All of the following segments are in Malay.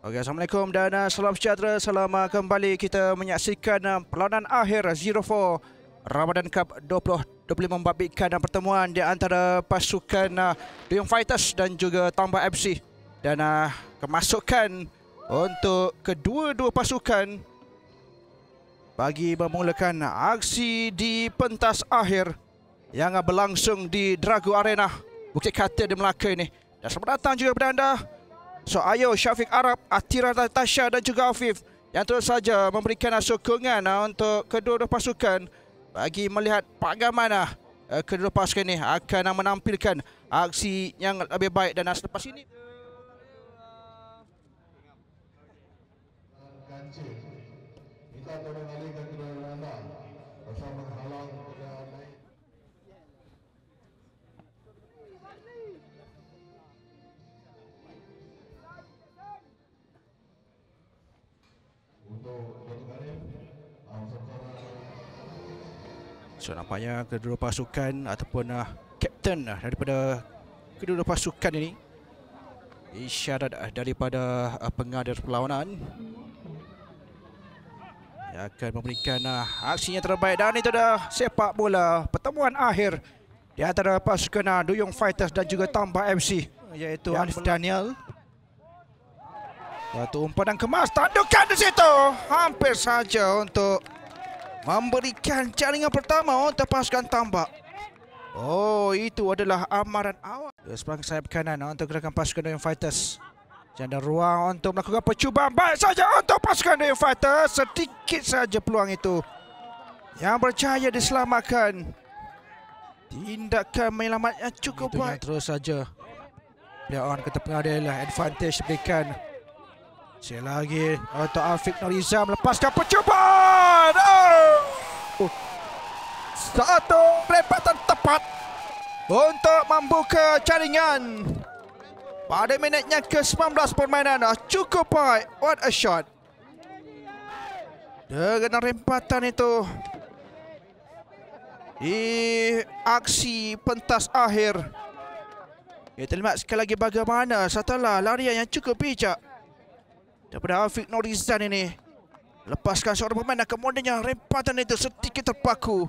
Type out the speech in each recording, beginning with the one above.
Okey, Assalamualaikum dan salam sejahtera. Selamat kembali kita menyaksikan perlawanan akhir 0-4 Ramadan Cup 2025 membabitkan pertemuan di antara pasukan Duyung Fighters dan juga Tambak FC. Dan kemasukan untuk kedua-dua pasukan bagi memulakan aksi di pentas akhir yang berlangsung di Drago Arena, Bukit Kata di Melaka ini. Dan selamat datang juga kepada anda, Ayo, Syafiq Arab, Atira Tasha dan juga Afif yang terus saja memberikan sokongan untuk kedua-dua pasukan bagi melihat bagaimana kedua pasukan ini akan menampilkan aksi yang lebih baik. Dan selepas ini nampaknya kedua pasukan ataupun kapten daripada kedua pasukan ini isyarat daripada pengadir perlawanan yang akan memberikan aksinya terbaik. Dan itu dah sepak bola pertemuan akhir di antara pasukan Duyung Fighters dan juga Tambak FC, iaitu Alif Daniel. Satu umpan yang kemas, tandukan di situ hampir saja untuk memberikan jaringan pertama untuk pasukan Tambak. Oh, itu adalah amaran awal. Sebelah sayap kanan untuk gerakan pasukan Duyung Fighters. Janda ruang untuk melakukan percubaan. Baik saja untuk pasukan Duyung Fighters. Sedikit saja peluang itu yang berjaya diselamatkan. Tindakan menyelamat yang cukup baik. Terus saja player on kata pengadil, advantage berikan. Sekali lagi untuk Afiq Nuriza melepaskan percubaan. Satu repatan tepat untuk membuka jaringan pada minitnya ke-19 permainan. Cukup baik. What a shot. Dengan rempatan itu di aksi pentas akhir, kita lihat sekali lagi bagaimana setelah larian yang cukup bijak daripada Afiq Nurizan ini, lepaskan seorang pemain dan kemudiannya rempatan itu sedikit terpaku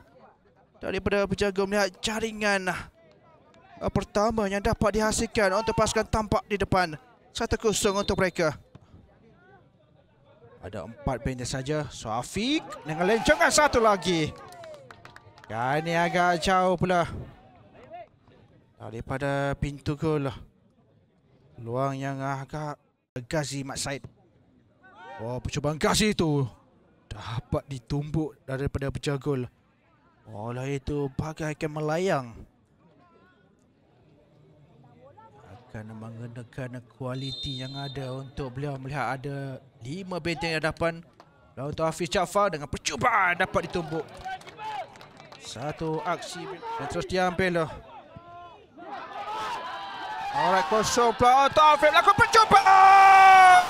daripada penjaga melihat jaringan pertama yang dapat dihasilkan untuk pasukan Tambak di depan. 1-0 untuk mereka. Ada 4 benteng saja. So Afiq dengan lencongan satu lagi. Ini agak jauh pula daripada pintu gol. Peluang yang agak Ghazi Mat Said. Oh, percubaan Ghazi itu dapat ditumbuk daripada penjaga gol. Bola itu bagaikan melayang. Akan mengenakan kualiti yang ada untuk beliau melihat ada 5 benteng di hadapan. Dan untuk Hafiz Jaafar dengan percubaan dapat ditumbuk. Satu aksi yang terus diambil. Alright, kosong pula untuk Hafiz melakukan percubaan.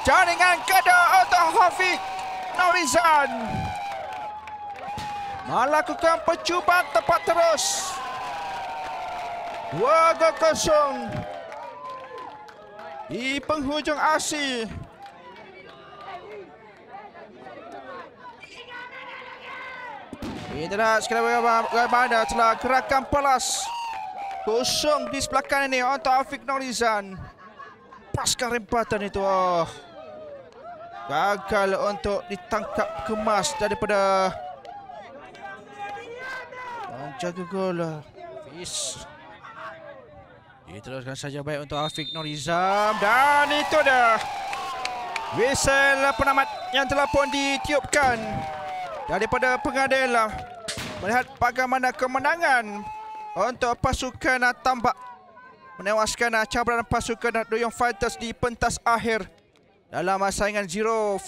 Jaringan kedua untuk Hafiz Nurizan melakukan percubaan tepat terus. 2-0 di penghujung aksi. Inilah sekali bagaimana telah gerakan pelas kosong di sebelah kanan ini untuk Afiq Nurizan. Paskan rempatan itu, gagal untuk ditangkap kemas daripada jaga gol Hafiz. Diteruskan saja baik untuk Afiq Nurizan. Dan itu dah whistle penamat yang telah pun ditiupkan daripada pengadil melihat bagaimana kemenangan untuk pasukan Tambak menewaskan cabaran pasukan Duyung Fighters di pentas akhir dalam saingan 0-4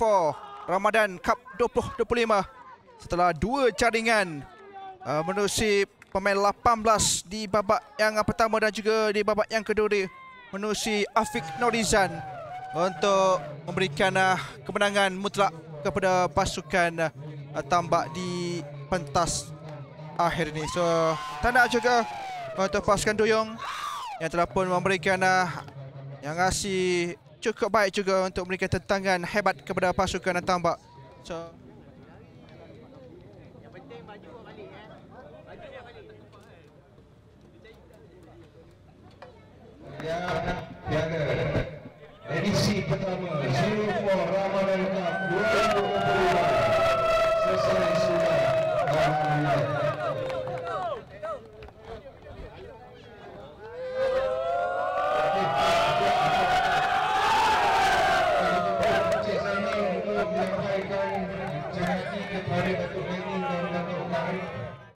Ramadan Cup 2025 setelah 2 jaringan menerusi pemain 18 di babak yang pertama dan juga di babak yang kedua menerusi Afiq Nurizan untuk memberikan kemenangan mutlak kepada pasukan Tambak di pentas akhir ini. So, tanda juga untuk pasukan Duyung yang telah pun memberikan yang rasi cukup baik juga untuk memberikan tentangan hebat kepada pasukan Tambak. So Piaga